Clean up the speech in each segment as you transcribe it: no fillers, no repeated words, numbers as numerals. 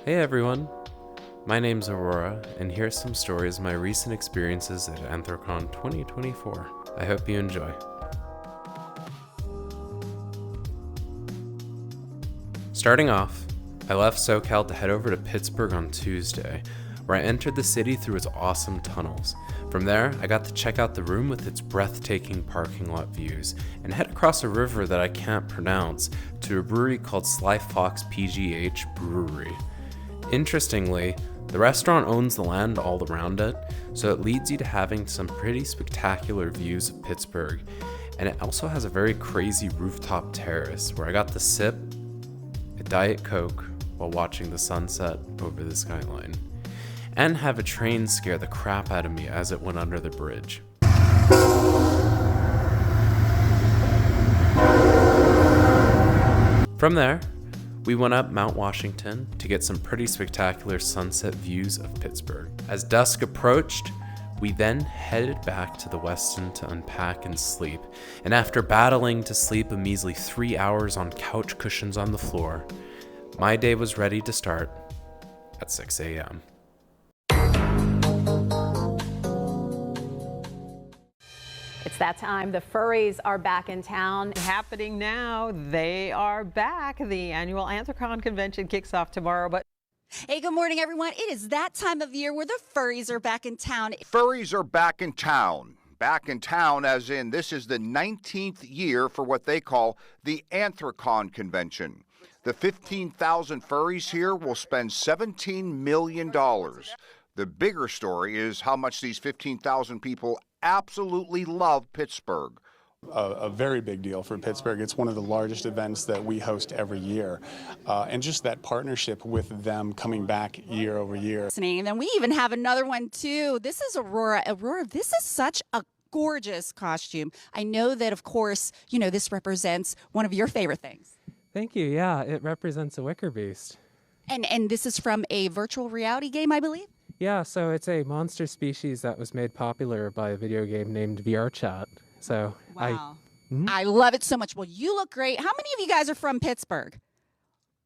Hey everyone, my name's Aurora, and here's some stories of my recent experiences at Anthrocon 2024. I hope you enjoy. Starting off, I left SoCal to head over to Pittsburgh on Tuesday, where I entered the city through its awesome tunnels. From there, I got to check out the room with its breathtaking parking lot views, and head across a river that I can't pronounce to a brewery called Sly Fox PGH Brewery. Interestingly, the restaurant owns the land all around it, so it leads you to having some pretty spectacular views of Pittsburgh, and it also has a very crazy rooftop terrace where I got to sip a Diet Coke while watching the sunset over the skyline, and have a train scare the crap out of me as it went under the bridge. From there, we went up Mount Washington to get some pretty spectacular sunset views of Pittsburgh. As dusk approached, we then headed back to the Westin to unpack and sleep, and after battling to sleep a measly 3 hours on couch cushions on the floor, my day was ready to start at 6 a.m. It's that time. The furries are back in town. Happening now. They are back. The annual Anthrocon convention kicks off tomorrow, but hey, good morning, everyone. It is that time of year where the furries are back in town. Furries are back in town. Back in town as in this is the 19th year for what they call the Anthrocon convention. The 15,000 furries here will spend $17 million. The bigger story is how much these 15,000 people absolutely love Pittsburgh. A very big deal for Pittsburgh. It's one of the largest events that we host every year. And just that partnership with them coming back year over year. And then we even have another one, too. This is Aurora. Aurora, this is such a gorgeous costume. I know that, of course, you know, this represents one of your favorite things. Thank you. Yeah, it represents a wicker beast. And this is from a virtual reality game, I believe? Yeah, so it's a monster species that was made popular by a video game named VR Chat. So wow. I love it so much. Well, you look great. How many of you guys are from Pittsburgh?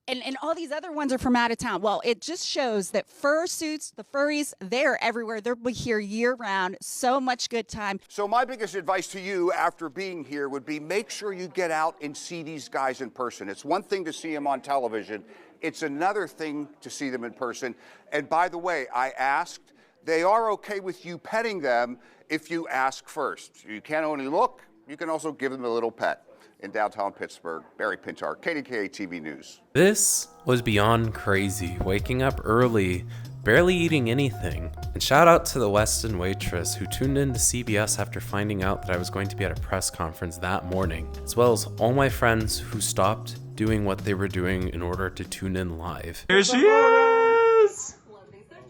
And all these other ones are from out of town. Well, it just shows that fursuits, the furries, they're everywhere. They're here year round. So much good time. So my biggest advice to you after being here would be make sure you get out and see these guys in person. It's one thing to see them on television. It's another thing to see them in person. And by the way, I asked, they are okay with you petting them if you ask first. You can't only look, you can also give them a little pet. In downtown Pittsburgh, Barry Pintar, KDKA TV News. This was beyond crazy, waking up early, barely eating anything. And shout out to the Westin waitress who tuned in to CBS after finding out that I was going to be at a press conference that morning, as well as all my friends who stopped doing what they were doing in order to tune in live. Here she is!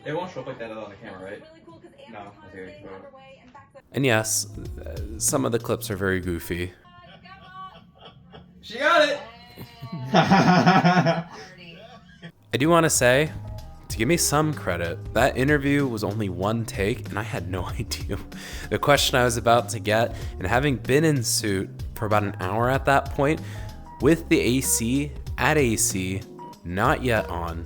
It won't show up like that on the camera, right? No. Okay. And yes, some of the clips are very goofy. She got it! I do want to say, to give me some credit, that interview was only one take and I had no idea the question I was about to get, and having been in suit for about an hour at that point, with the AC not yet on,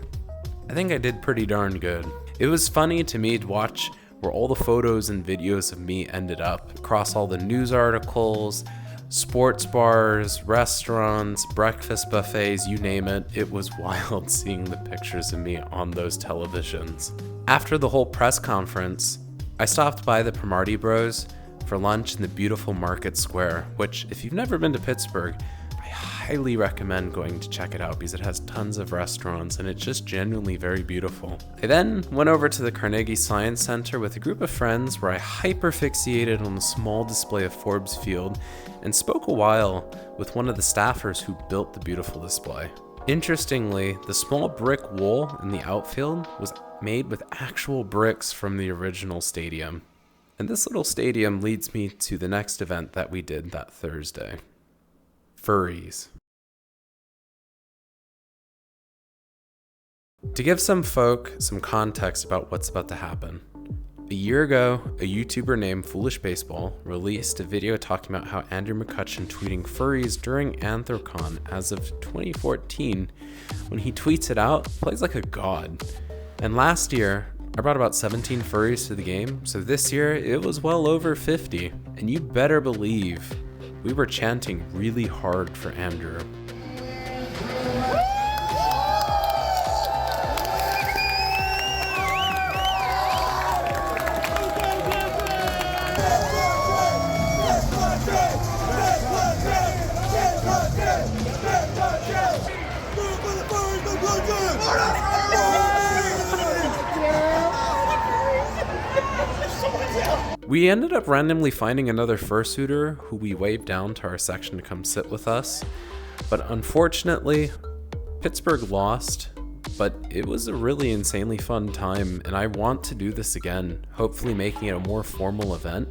I think I did pretty darn good. It was funny to me to watch where all the photos and videos of me ended up across all the news articles, sports bars, restaurants, breakfast buffets, you name it. It was wild seeing the pictures of me on those televisions. After the whole press conference, I stopped by the Primarty Bros for lunch in the beautiful Market Square, which, if you've never been to Pittsburgh, I highly recommend going to check it out because it has tons of restaurants and it's just genuinely very beautiful. I then went over to the Carnegie Science Center with a group of friends where I hyperfixated on the small display of Forbes Field and spoke a while with one of the staffers who built the beautiful display. Interestingly, the small brick wall in the outfield was made with actual bricks from the original stadium. And this little stadium leads me to the next event that we did that Thursday. Furries. To give some folk some context about what's about to happen, A year ago, a YouTuber named Foolish Baseball released a video talking about how Andrew McCutcheon tweeting furries during Anthrocon as of 2014. When he tweets it out, plays like a god. And last year, I brought about 17 furries to the game, so this year it was well over 50. And you better believe we were chanting really hard for Andrew. We ended up randomly finding another fursuiter who we waved down to our section to come sit with us, but unfortunately, Pittsburgh lost, but it was a really insanely fun time, and I want to do this again, hopefully making it a more formal event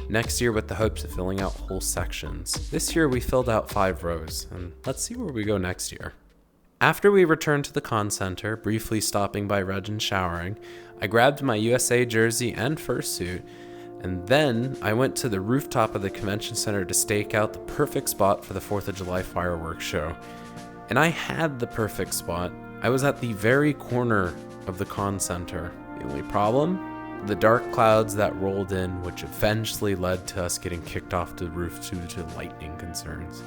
next year with the hopes of filling out whole sections. This year we filled out 5 rows, and let's see where we go next year. After we returned to the con center, briefly stopping by Reg and showering, I grabbed my USA jersey and fursuit, and then I went to the rooftop of the convention center to stake out the perfect spot for the 4th of July fireworks show. And I had the perfect spot. I was at the very corner of the con center. The only problem? The dark clouds that rolled in, which eventually led to us getting kicked off the roof due to lightning concerns.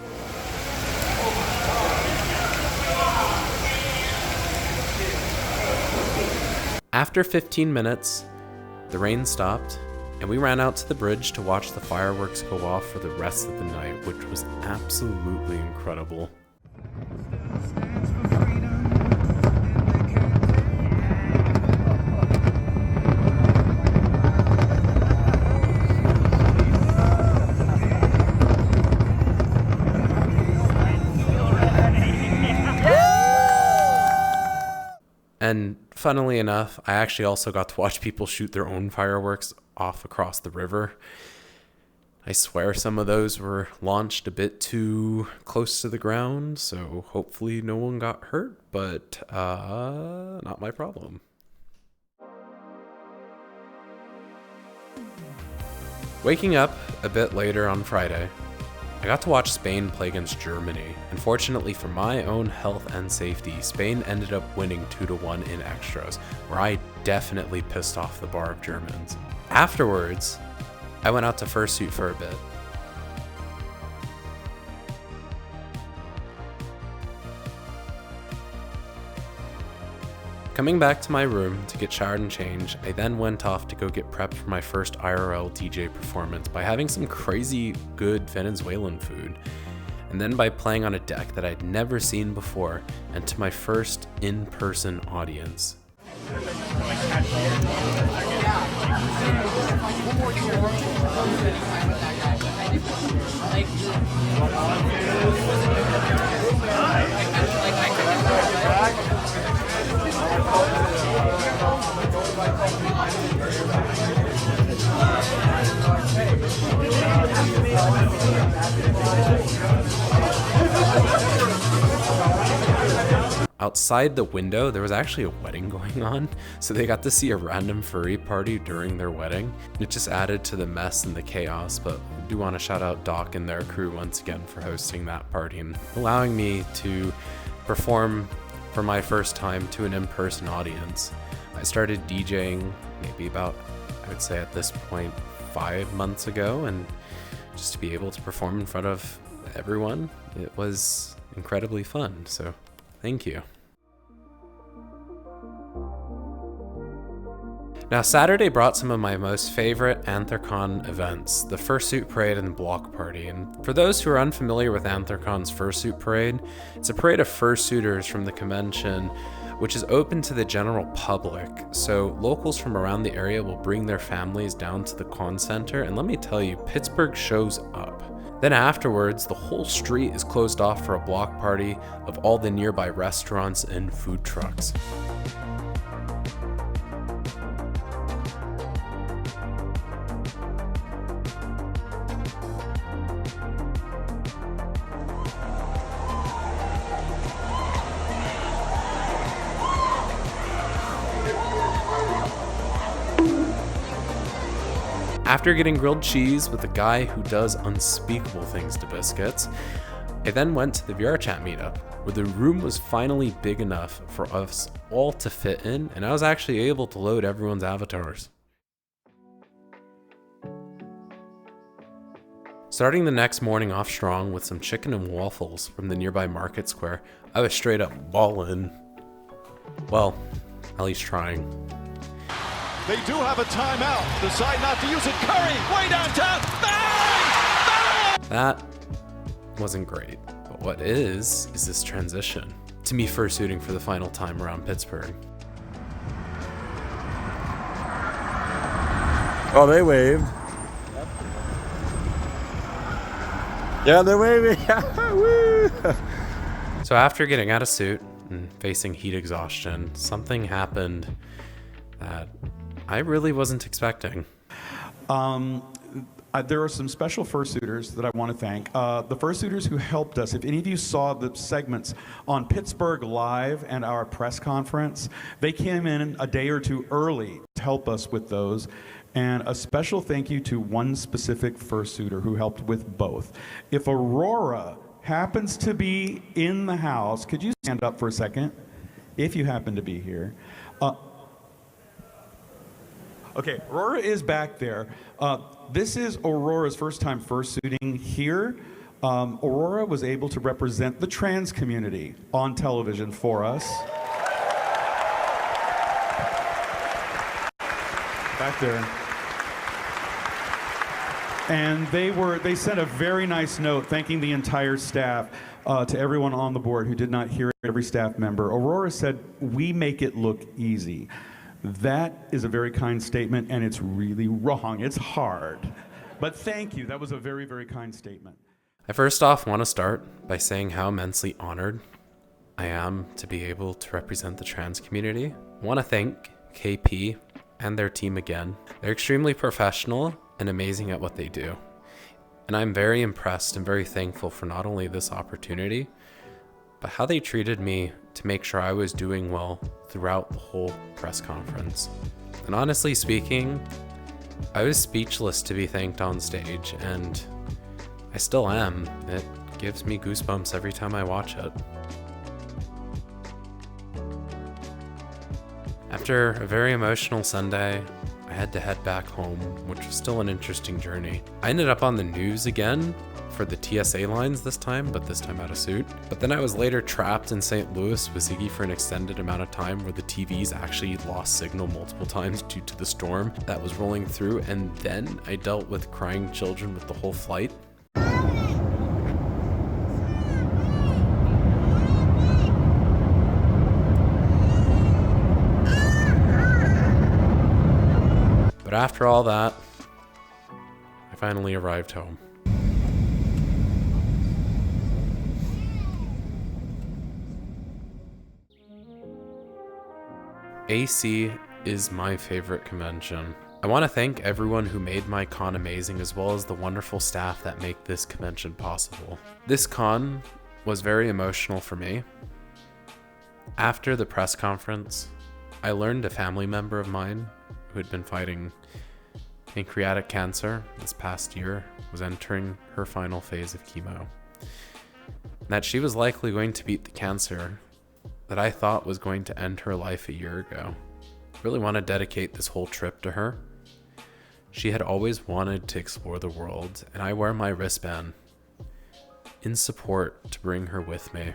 After 15 minutes, the rain stopped, and we ran out to the bridge to watch the fireworks go off for the rest of the night, which was absolutely incredible. And funnily enough, I actually also got to watch people shoot their own fireworks off across the river. I swear some of those were launched a bit too close to the ground, so hopefully no one got hurt, but not my problem. Waking up a bit later on Friday, I got to watch Spain play against Germany. Unfortunately for my own health and safety, Spain ended up winning 2-1 in extras, where I definitely pissed off the bar of Germans. Afterwards, I went out to fursuit for a bit. Coming back to my room to get showered and changed, I then went off to go get prepped for my first IRL DJ performance by having some crazy good Venezuelan food, and then by playing on a deck that I'd never seen before, and to my first in-person audience. Outside the window, there was actually a wedding going on, so they got to see a random furry party during their wedding. It just added to the mess and the chaos, but I do want to shout out Doc and their crew once again for hosting that party and allowing me to perform for my first time to an in-person audience. I started DJing maybe about, I would say at this point, 5 months ago, and just to be able to perform in front of everyone, it was incredibly fun, so thank you. Now, Saturday brought some of my most favorite Anthrocon events, the Fursuit Parade and the Block Party. And for those who are unfamiliar with Anthrocon's Fursuit Parade, it's a parade of fursuiters from the convention, which is open to the general public. So locals from around the area will bring their families down to the con center, and let me tell you, Pittsburgh shows up. Then afterwards, the whole street is closed off for a block party of all the nearby restaurants and food trucks. After getting grilled cheese with a guy who does unspeakable things to biscuits, I then went to the VRChat meetup, where the room was finally big enough for us all to fit in, and I was actually able to load everyone's avatars. Starting the next morning off strong with some chicken and waffles from the nearby market square, I was straight up ballin'. Well, at least trying. They do have a timeout. Decide not to use it. Curry, way downtown. Bang! Bang! That wasn't great. But what is this transition to me fursuiting for the final time around Pittsburgh. Oh, they waved. Yeah, they're waving. Woo! So after getting out of suit and facing heat exhaustion, something happened that I really wasn't expecting. There are some special fursuiters that I want to thank. The fursuiters who helped us. If any of you saw the segments on Pittsburgh Live and our press conference, they came in a day or two early to help us with those. And a special thank you to one specific fursuiter who helped with both. If Aurora happens to be in the house, could you stand up for a second? If you happen to be here. Okay, Aurora is back there. This is Aurora's first time fursuiting here. Aurora was able to represent the trans community on television for us. Back there. And they sent a very nice note thanking the entire staff, to everyone on the board who did not hear it, every staff member. Aurora said, "We make it look easy." That is a very kind statement, and it's really wrong. It's hard. But thank you. That was a very, very kind statement. I first off want to start by saying how immensely honored I am to be able to represent the trans community. I want to thank KP and their team again. They're extremely professional and amazing at what they do. And I'm very impressed and very thankful for not only this opportunity, but how they treated me to make sure I was doing well throughout the whole press conference. And honestly speaking, I was speechless to be thanked on stage, and I still am. It gives me goosebumps every time I watch it. After a very emotional Sunday, I had to head back home, which was still an interesting journey. I ended up on the news again for the TSA lines this time, but this time out of suit. But then I was later trapped in St. Louis with Ziggy for an extended amount of time, where the TVs actually lost signal multiple times due to the storm that was rolling through, and then I dealt with crying children with the whole flight. But after all that, I finally arrived home. AC is my favorite convention. I want to thank everyone who made my con amazing, as well as the wonderful staff that make this convention possible. This con was very emotional for me. After the press conference, I learned a family member of mine who had been fighting pancreatic cancer this past year was entering her final phase of chemo. That she was likely going to beat the cancer that I thought was going to end her life a year ago. I really want to dedicate this whole trip to her. She had always wanted to explore the world, and I wear my wristband in support to bring her with me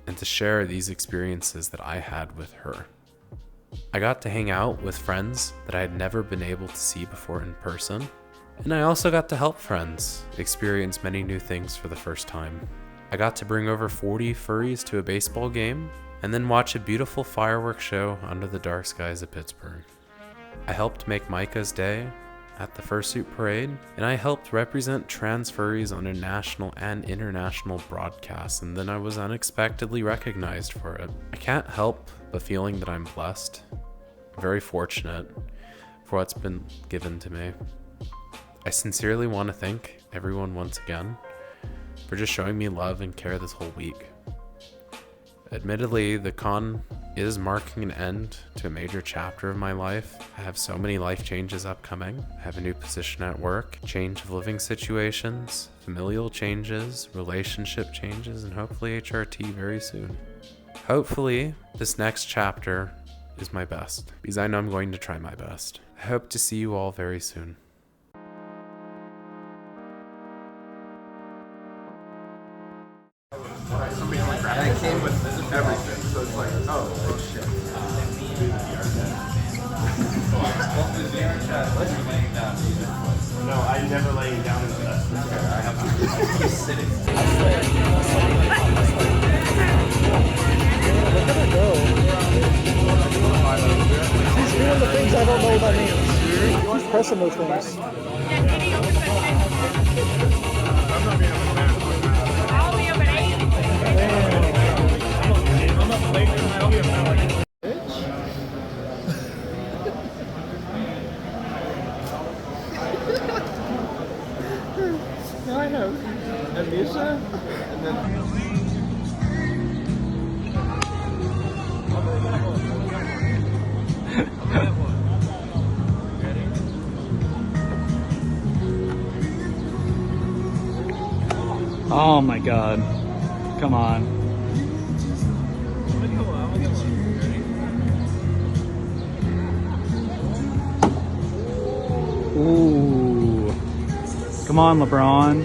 and to share these experiences that I had with her. I got to hang out with friends that I had never been able to see before in person, and I also got to help friends experience many new things for the first time. I got to bring over 40 furries to a baseball game and then watch a beautiful fireworks show under the dark skies of Pittsburgh. I helped make Micah's day at the fursuit parade, and I helped represent trans furries on a national and international broadcast, and then I was unexpectedly recognized for it. I can't help but feeling that I'm blessed, very fortunate for what's been given to me. I sincerely want to thank everyone once again for just showing me love and care this whole week. Admittedly, the con is marking an end to a major chapter of my life. I have so many life changes upcoming. I have a new position at work, change of living situations, familial changes, relationship changes, and hopefully HRT very soon. Hopefully, this next chapter is my best, because I know I'm going to try my best. I hope to see you all very soon. And it came with everything, so it's like, oh shit. No, I never lay down in the dust. I have to keep sitting. He's doing the things I don't know what that means. He's pressing those things. I'll be up at 8. I'm up late tonight. I'll be up at like. Now I have amnesia and then. Oh my god. Come on. Ooh. Come on, LeBron.